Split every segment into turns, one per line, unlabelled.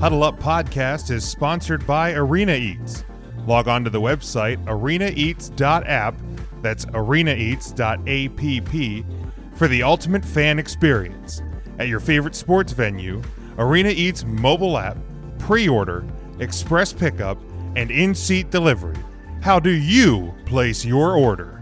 Huddle Up Podcast is sponsored by Arena Eats. Log on to the website arenaeats.app, that's arenaeats.app, for the ultimate fan experience. At your favorite sports venue, Arena Eats mobile app, pre-order, express pickup, and in-seat delivery. How do you place your order?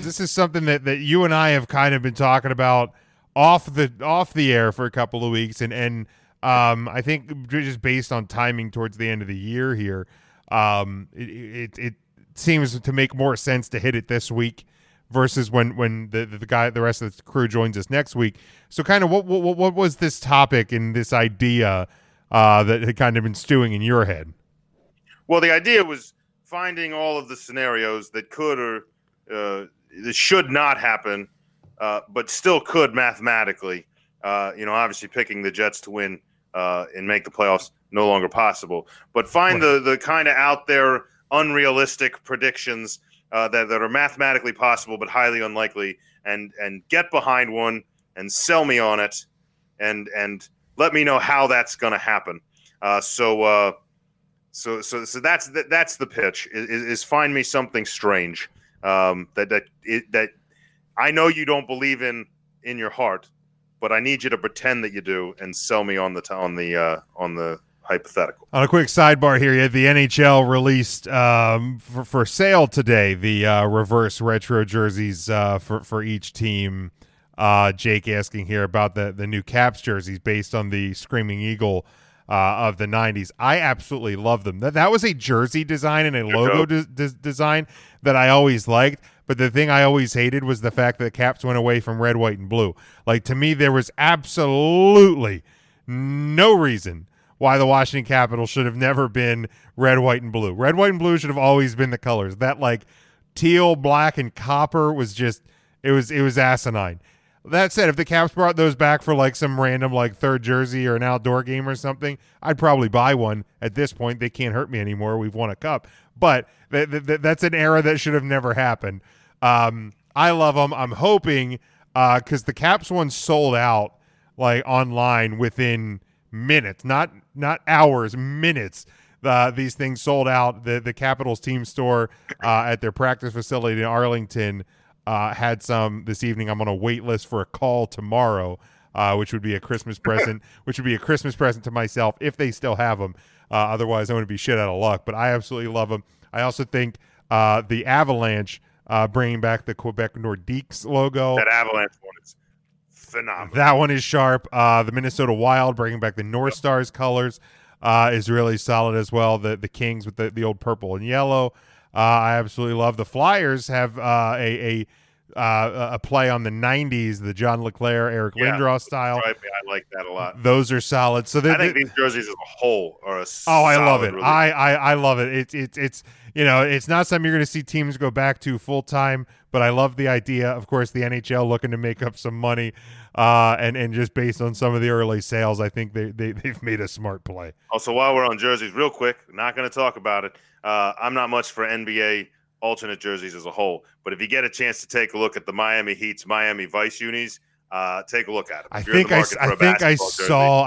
This is something that you and I have kind of been talking about off the air for a couple of weeks, and I think just based on timing towards the end of the year here, it seems to make more sense to hit it this week versus when the rest of the crew joins us next week. So kind of what was this topic and this idea that had kind of been stewing in your head?
Well, the idea was finding all of the scenarios that could or that should not happen, but still could mathematically. Obviously picking the Jets to win and make the playoffs no longer possible. But find the kind of out there unrealistic predictions that are mathematically possible but highly unlikely, and get behind one and sell me on it, and let me know how that's going to happen. So that's the pitch. Is find me something strange. That I know you don't believe in your heart, but I need you to pretend that you do and sell me on the hypothetical.
On a quick sidebar here, you had the NHL released for sale today the reverse retro jerseys for each team. Jake asking here about the new Caps jerseys based on the Screaming Eagle of the 90s. I absolutely love them. That was a jersey design and a logo design that I always liked, but the thing I always hated was the fact that the Caps went away from red, white, and blue. Like, to me, there was absolutely no reason why the Washington Capitals should have never been red, white, and blue. Red, white, and blue should have always been the colors. That, like, teal, black, and copper was just it was asinine. That said, if the Caps brought those back for like some random like third jersey or an outdoor game or something, I'd probably buy one. At this point, they can't hurt me anymore. We've won a cup. But that's an era that should have never happened. I love them. I'm hoping because the Caps one sold out like online within minutes, not hours, minutes. These things sold out. The Capitals team store at their practice facility in Arlington had some this evening. I'm on a wait list for a call tomorrow, which would be a Christmas present, to myself if they still have them. Otherwise, I'm going to be shit out of luck. But I absolutely love them. I also think the Avalanche bringing back the Quebec Nordiques logo.
That Avalanche one is phenomenal.
That one is sharp. The Minnesota Wild bringing back the North Stars colors is really solid as well. The Kings with the old purple and yellow. I absolutely love. The Flyers have a play on the 90s, the John LeClair, Eric Lindros style.
Right. I like that a lot.
Those are solid. So
I think these jerseys as a whole are
I love it.
Release.
I love it. It's it's not something you're going to see teams go back to full time, but I love the idea. Of course, the NHL looking to make up some money, and just based on some of the early sales, I think they've made a smart play.
Also, while we're on jerseys, real quick, not going to talk about it. I'm not much for NBA alternate jerseys as a whole, but if you get a chance to take a look at the Miami Heat's Miami Vice unis, take a look at them.
I think I saw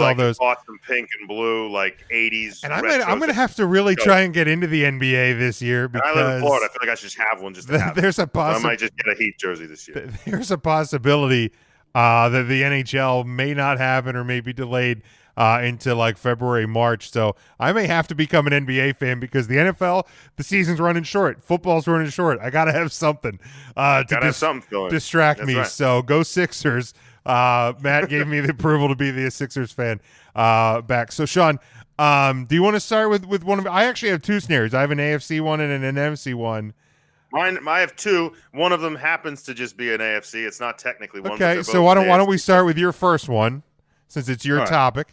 like
those
awesome pink and blue, like 80s.
And I'm gonna have to really try and get into the NBA this year because
I live in Florida. I feel like I should just have one just to have
there's
it. I might just get a Heat jersey this year.
There's a possibility that the NHL may not have it or may be delayed into like February, March. So I may have to become an NBA fan because the NFL, the season's running short. Football's running short. I got to have something to distract me. Right. So go Sixers. Matt gave me the approval to be the Sixers fan back. So Sean, do you want to start with one of, I actually have two scenarios. I have an AFC one and an NFC one.
I have two. One of them happens to just be an AFC. It's not technically one.
Okay, so why don't we start with your first one since it's your topic?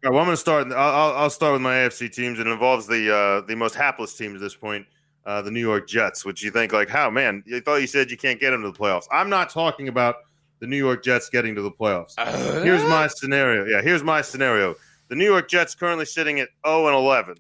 All right, well, I'm going to start. I'll start with my AFC teams. It involves the most hapless team at this point, the New York Jets, which you think like, how, man, I thought you said you can't get them to the playoffs. I'm not talking about the New York Jets getting to the playoffs. Here's my scenario. Yeah, here's my scenario. The New York Jets currently sitting at 0-11.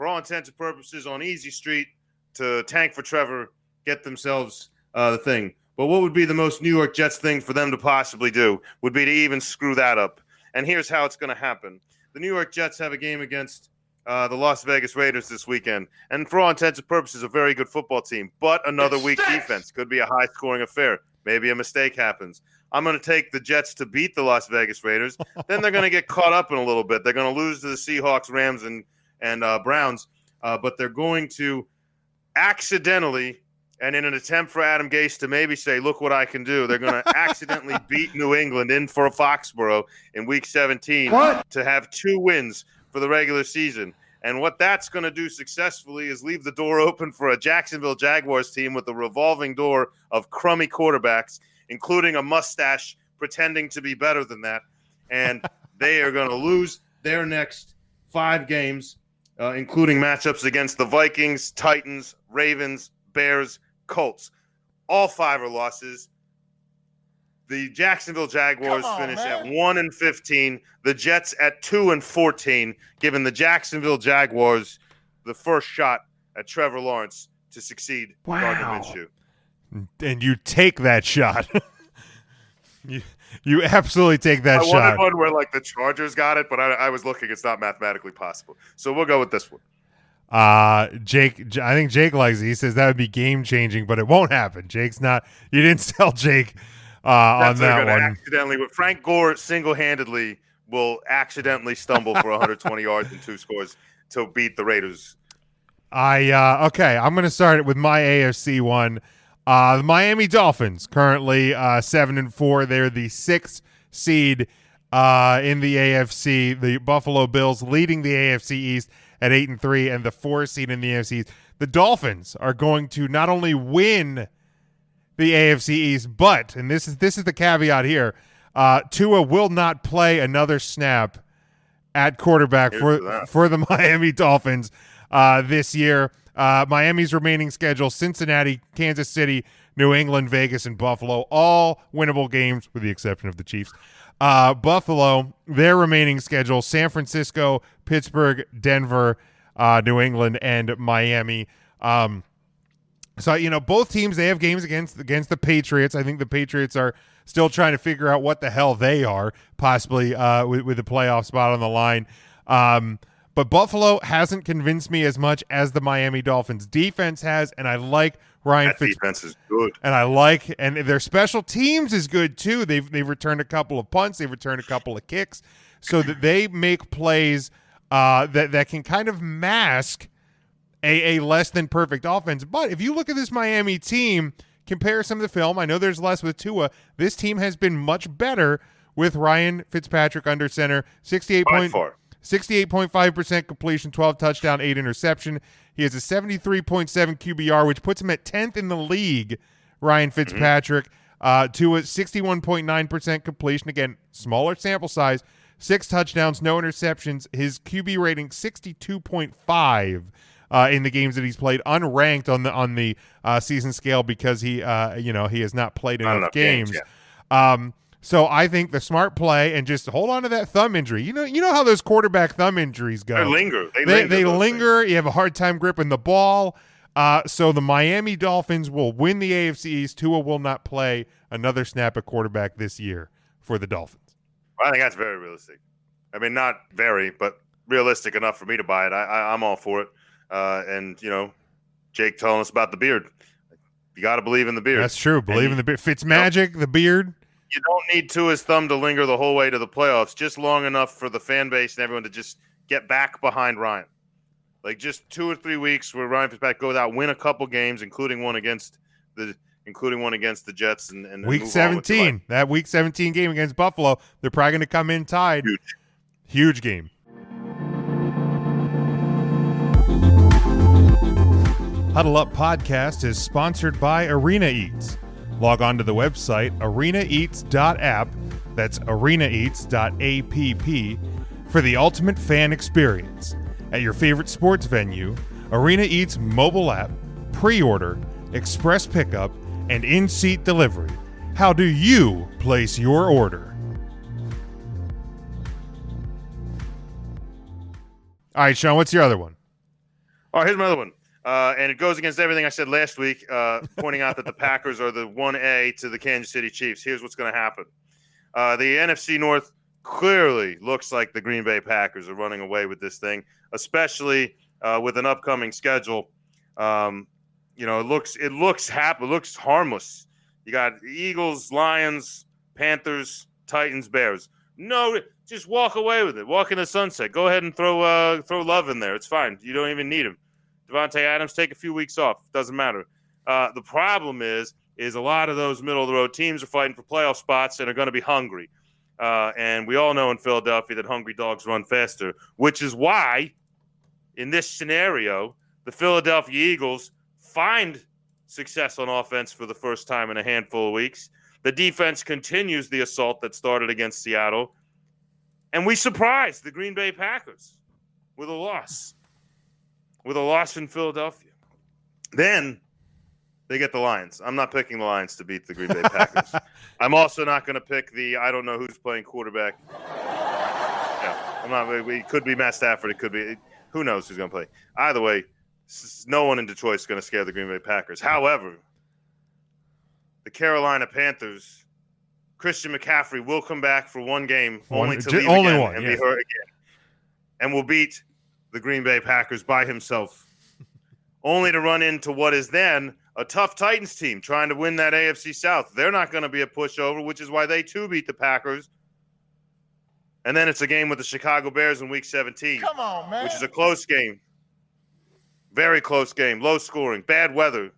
for all intents and purposes, on easy street to tank for Trevor, get themselves the thing. But what would be the most New York Jets thing for them to possibly do would be to even screw that up. And here's how it's going to happen. The New York Jets have a game against the Las Vegas Raiders this weekend. And for all intents and purposes, a very good football team. But another weak defense. Could be a high-scoring affair. Maybe a mistake happens. I'm going to take the Jets to beat the Las Vegas Raiders. Then they're going to get caught up in a little bit. They're going to lose to the Seahawks, Rams, and Browns. But they're going to accidentally, and in an attempt for Adam Gase to maybe say, look what I can do, they're going to accidentally beat New England in for Foxborough in Week 17 to have 2 wins for the regular season. And what that's going to do successfully is leave the door open for a Jacksonville Jaguars team with a revolving door of crummy quarterbacks, including a mustache pretending to be better than that. And they are going to lose their next 5 games, including matchups against the Vikings, Titans, Ravens, Bears, Colts. All 5 are losses. The Jacksonville Jaguars finish at 1-15. The Jets at 2-14, giving the Jacksonville Jaguars the first shot at Trevor Lawrence to succeed. Gardner Minshew.
And you take that shot. you absolutely take that shot.
I wanted one where like the Chargers got it, but I was looking. It's not mathematically possible. So we'll go with this one.
Jake, I think Jake likes it. He says that would be game changing, but it won't happen. Jake's not. You didn't sell Jake on that one.
Accidentally, but Frank Gore single-handedly will accidentally stumble for 120 yards and 2 scores to beat the Raiders.
Okay, I'm going to start it with my AFC one. The Miami Dolphins currently 7-4. They're the 6th seed in the AFC. The Buffalo Bills leading the AFC East at 8-3, and the 4th seed in the AFC East. The Dolphins are going to not only win the AFC East, but, and this is the caveat here, Tua will not play another snap at quarterback for the Miami Dolphins this year. Miami's remaining schedule: Cincinnati, Kansas City, New England, Vegas, and Buffalo, all winnable games with the exception of the Chiefs. Buffalo, their remaining schedule: San Francisco, Pittsburgh, Denver, New England, and Miami. So, both teams, they have games against the Patriots. I think the Patriots are still trying to figure out what the hell they are, possibly with the playoff spot on the line. But Buffalo hasn't convinced me as much as the Miami Dolphins defense has, and I like Ryan Fitzpatrick.
Defense is good.
And their special teams is good too. They've returned a couple of punts, they've returned a couple of kicks, so that they make plays that can kind of mask a less than perfect offense. But if you look at this Miami team, compare some of the film, I know there's less with Tua. This team has been much better with Ryan Fitzpatrick under center. 68.5% completion, 12 touchdown, 8 interception. He has a 73.7 QBR, which puts him at 10th in the league. Ryan Fitzpatrick to a 61.9% completion. Again, smaller sample size, 6 touchdowns, no interceptions. His QB rating 62.5 in the games that he's played, unranked on the season scale because he has not played enough games. So I think the smart play, and just hold on to that thumb injury. You know how those quarterback thumb injuries go.
They linger.
They linger. You have a hard time gripping the ball. So the Miami Dolphins will win the AFC East. Tua will not play another snap at quarterback this year for the Dolphins.
I think that's very realistic. I mean, not very, but realistic enough for me to buy it. I'm all for it. And Jake telling us about the beard. You got to believe in the beard.
That's true. Believe in the beard. Fitzmagic, the beard.
You don't need Tua's thumb to linger the whole way to the playoffs, just long enough for the fan base and everyone to just get back behind Ryan. Like just 2 or 3 weeks where Ryan Fitzpatrick goes out, win a couple games, including one against the Jets, and
Week 17. That Week 17 game against Buffalo, they're probably going to come in tied. Huge game. Huddle Up Podcast is sponsored by Arena Eats. Log on to the website arenaeats.app, that's arenaeats.app, for the ultimate fan experience. At your favorite sports venue, Arena Eats mobile app, pre-order, express pickup, and in-seat delivery. How do you place your order? All right, Sean, what's your other one?
All right, here's another one. And it goes against everything I said last week, pointing out that the Packers are the 1A to the Kansas City Chiefs. Here's what's going to happen. The NFC North clearly looks like the Green Bay Packers are running away with this thing, especially with an upcoming schedule. It looks harmless. You got Eagles, Lions, Panthers, Titans, Bears. No, just walk away with it. Walk in the sunset. Go ahead and throw Love in there. It's fine. You don't even need him. Devontae Adams, take a few weeks off. Doesn't matter. The problem is a lot of those middle-of-the-road teams are fighting for playoff spots and are going to be hungry. And we all know in Philadelphia that hungry dogs run faster, which is why, in this scenario, the Philadelphia Eagles find success on offense for the first time in a handful of weeks. The defense continues the assault that started against Seattle. And we surprised the Green Bay Packers with a loss. With a loss in Philadelphia. Then they get the Lions. I'm not picking the Lions to beat the Green Bay Packers. I'm also not going to pick I don't know who's playing quarterback. Yeah, I'm not. It could be Matt Stafford. It could be. Who knows who's going to play? Either way, no one in Detroit is going to scare the Green Bay Packers. However, the Carolina Panthers, Christian McCaffrey will come back for one game, only to leave again
one,
and be hurt again, and will beat the Green Bay Packers by himself, only to run into what is then a tough Titans team trying to win that AFC South. They're not going to be a pushover, which is why they too beat the Packers. And then it's a game with the Chicago Bears in Week 17.
Come on, man.
Which is a close game. Very close game. Low scoring. Bad weather.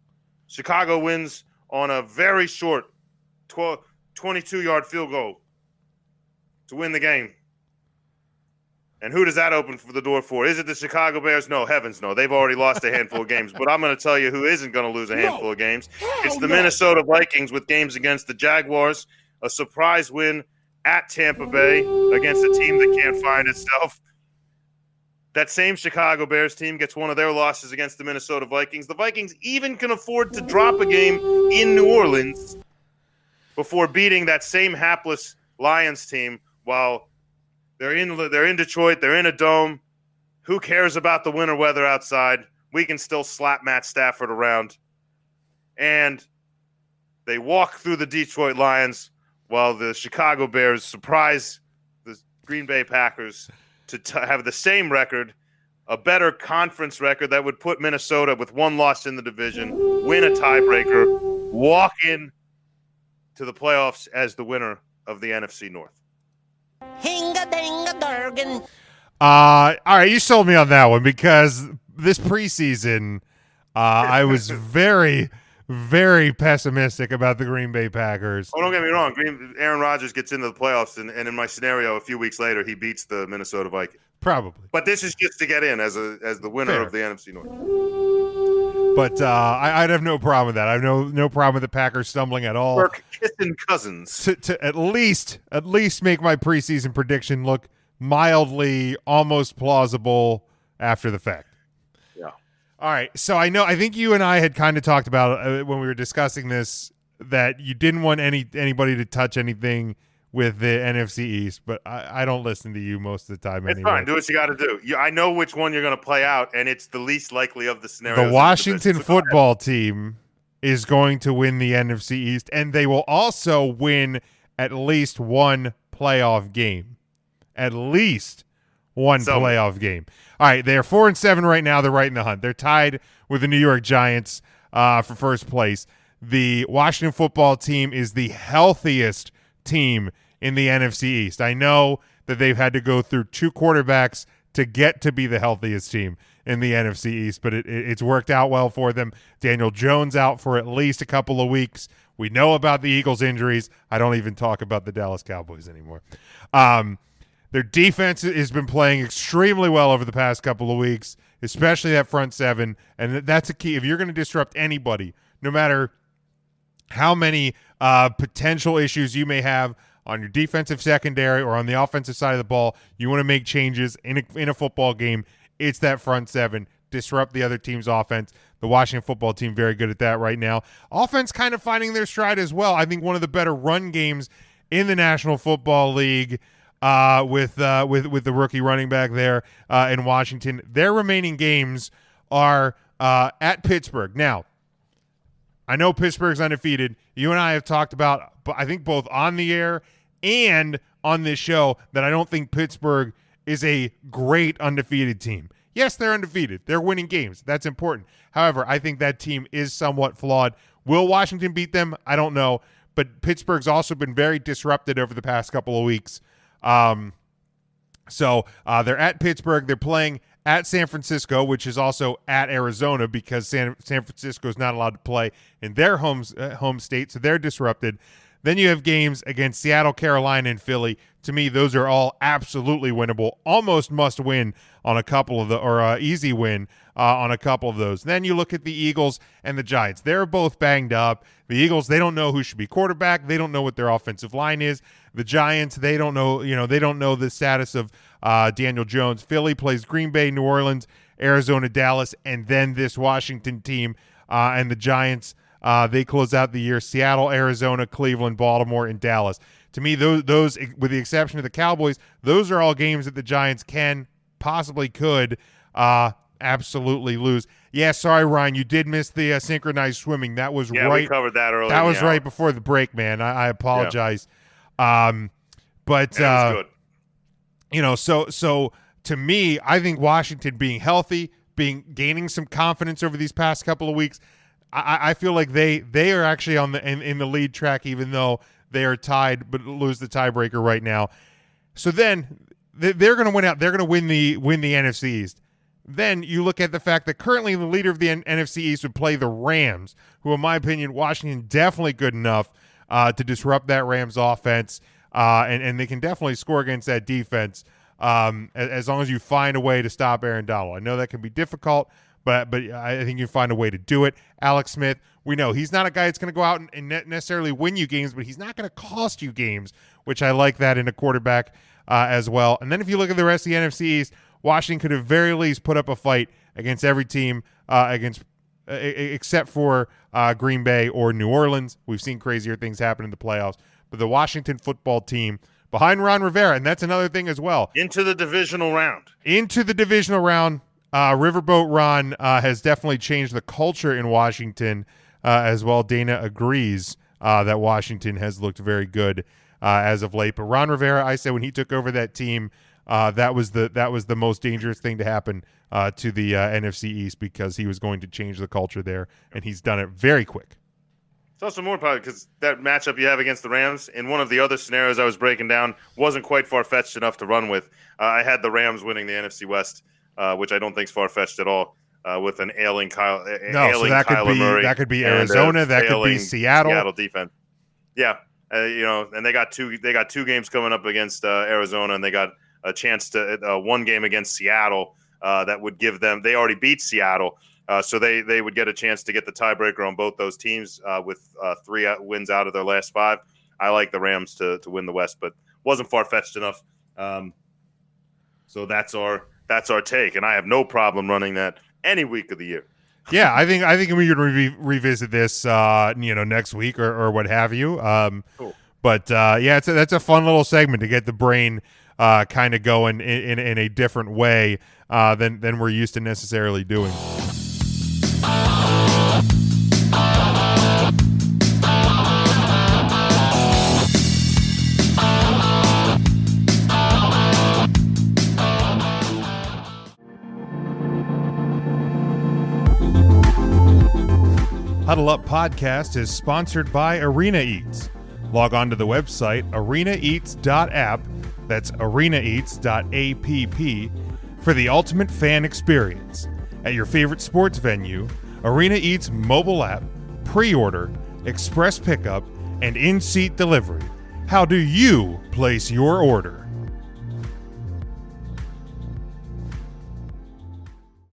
Chicago wins on a very short 22-yard field goal to win the game. And who does that open for the door for? Is it the Chicago Bears? No, heavens no. They've already lost a handful of games. But I'm going to tell you who isn't going to lose a handful of games. It's the Minnesota Vikings with games against the Jaguars, a surprise win at Tampa Bay against a team that can't find itself. That same Chicago Bears team gets one of their losses against the Minnesota Vikings. The Vikings even can afford to drop a game in New Orleans before beating that same hapless Lions team while they're in Detroit. They're in a dome. Who cares about the winter weather outside? We can still slap Matt Stafford around. And they walk through the Detroit Lions while the Chicago Bears surprise the Green Bay Packers to have the same record, a better conference record that would put Minnesota with one loss in the division, win a tiebreaker, walk in to the playoffs as the winner of the NFC North.
Hinga-dinga-durgan.
All right, you sold me on that one because this preseason, I was very, very pessimistic about the Green Bay Packers.
Oh, don't get me wrong. Aaron Rodgers gets into the playoffs, and in my scenario, a few weeks later, he beats the Minnesota Vikings.
Probably.
But this is just to get in as the winner
Fair.
of the NFC North.
But I'd have no problem with that. I have no problem with the Packers stumbling at all.
Kirk kissing cousins.
To at least make my preseason prediction look mildly, almost plausible after the fact.
Yeah.
All right. So I think you and I had kind of talked about when we were discussing this that you didn't want anybody to touch anything with the NFC East, but I don't listen to you most of the time.
It's
anyway.
fine. Do what you got to do. I know which one you're going to play out, and it's the least likely of the scenarios.
The Washington football team is going to win the NFC East, and they will also win at least one playoff game. At least one playoff game. All right, they're 4-7 right now. They're right in the hunt. They're tied with the New York Giants for first place. The Washington football team is the healthiest team in the NFC East. I know that they've had to go through two quarterbacks to get to be the healthiest team in the NFC East, but it's worked out well for them. Daniel Jones out for at least a couple of weeks. We know about the Eagles' injuries. I don't even talk about the Dallas Cowboys anymore. Their defense has been playing extremely well over the past couple of weeks, especially that front seven, and that's a key. If you're going to disrupt anybody, no matter how many potential issues you may have on your defensive secondary or on the offensive side of the ball, you want to make changes in a football game. It's that front seven. Disrupt the other team's offense. The Washington football team very good at that right now. Offense kind of finding their stride as well. I think one of the better run games in the National Football League with the rookie running back there in Washington. Their remaining games are at Pittsburgh. Now, I know Pittsburgh's undefeated. You and I have talked about, I think both on the air and on this show, that I don't think Pittsburgh is a great undefeated team. Yes, they're undefeated. They're winning games. That's important. However, I think that team is somewhat flawed. Will Washington beat them? I don't know. But Pittsburgh's also been very disrupted over the past couple of weeks. So they're at Pittsburgh. They're playing at San Francisco, which is also at Arizona because San Francisco is not allowed to play in their home state, so they're disrupted. Then you have games against Seattle, Carolina, and Philly. To me, those are all absolutely winnable, almost must win on a couple of easy win on a couple of those. Then you look at the Eagles and the Giants. They're both banged up. The Eagles, they don't know who should be quarterback. They don't know what their offensive line is. The Giants, they don't know, they don't know the status of Daniel Jones. Philly plays Green Bay, New Orleans, Arizona, Dallas, and then this Washington team and the Giants. They close out the year Seattle, Arizona, Cleveland, Baltimore, and Dallas. To me, those, with the exception of the Cowboys, those are all games that the Giants could absolutely lose. Yeah, sorry, Ryan, you did miss the synchronized swimming. That was right.
We covered that earlier.
That was right before the break, man. I apologize. Yeah. But
it was good.
So to me, I think Washington being healthy, gaining some confidence over these past couple of weeks, I feel like they are actually in the lead track, even though they are tied, but lose the tiebreaker right now. So then they're going to win out. They're going to win the NFC East. Then you look at the fact that currently the leader of the NFC East would play the Rams, who, in my opinion, Washington definitely good enough to disrupt that Rams offense, and they can definitely score against that defense as long as you find a way to stop Aaron Donald. I know that can be difficult, but I think you find a way to do it. Alex Smith, we know he's not a guy that's going to go out and necessarily win you games, but he's not going to cost you games, which I like that in a quarterback as well. And then if you look at the rest of the NFC East, Washington could at very least put up a fight against every team except for Green Bay or New Orleans. We've seen crazier things happen in the playoffs. But the Washington football team behind Ron Rivera, and that's another thing as well.
Into the divisional round.
Riverboat Ron has definitely changed the culture in Washington as well. Dana agrees that Washington has looked very good as of late. But Ron Rivera, I said when he took over that team, that was the most dangerous thing to happen to the NFC East because he was going to change the culture there, and he's done it very quick.
It's also more probably because that matchup you have against the Rams, in one of the other scenarios I was breaking down, wasn't quite far-fetched enough to run with. I had the Rams winning the NFC West, which I don't think is far-fetched at all, with an ailing Kyler Murray.
That could be Arizona. That could be Seattle
defense. Yeah, and they got two games coming up against Arizona, and they got a chance to one game against Seattle that would give them. They already beat Seattle, so they would get a chance to get the tiebreaker on both those teams with 3 wins out of their last 5. I like the Rams to win the West, but wasn't far-fetched enough. So that's our take, and I have no problem running that any week of the year.
Yeah, I think we could revisit this next week or what have you.
Cool.
But that's a fun little segment to get the brain kind of going in a different way than we're used to necessarily doing. Huddle Up Podcast is sponsored by Arena Eats. Log on to the website arenaeats.app, that's arenaeats.app, for the ultimate fan experience. At your favorite sports venue, Arena Eats mobile app, pre-order, express pickup, and in-seat delivery. How do you place your order?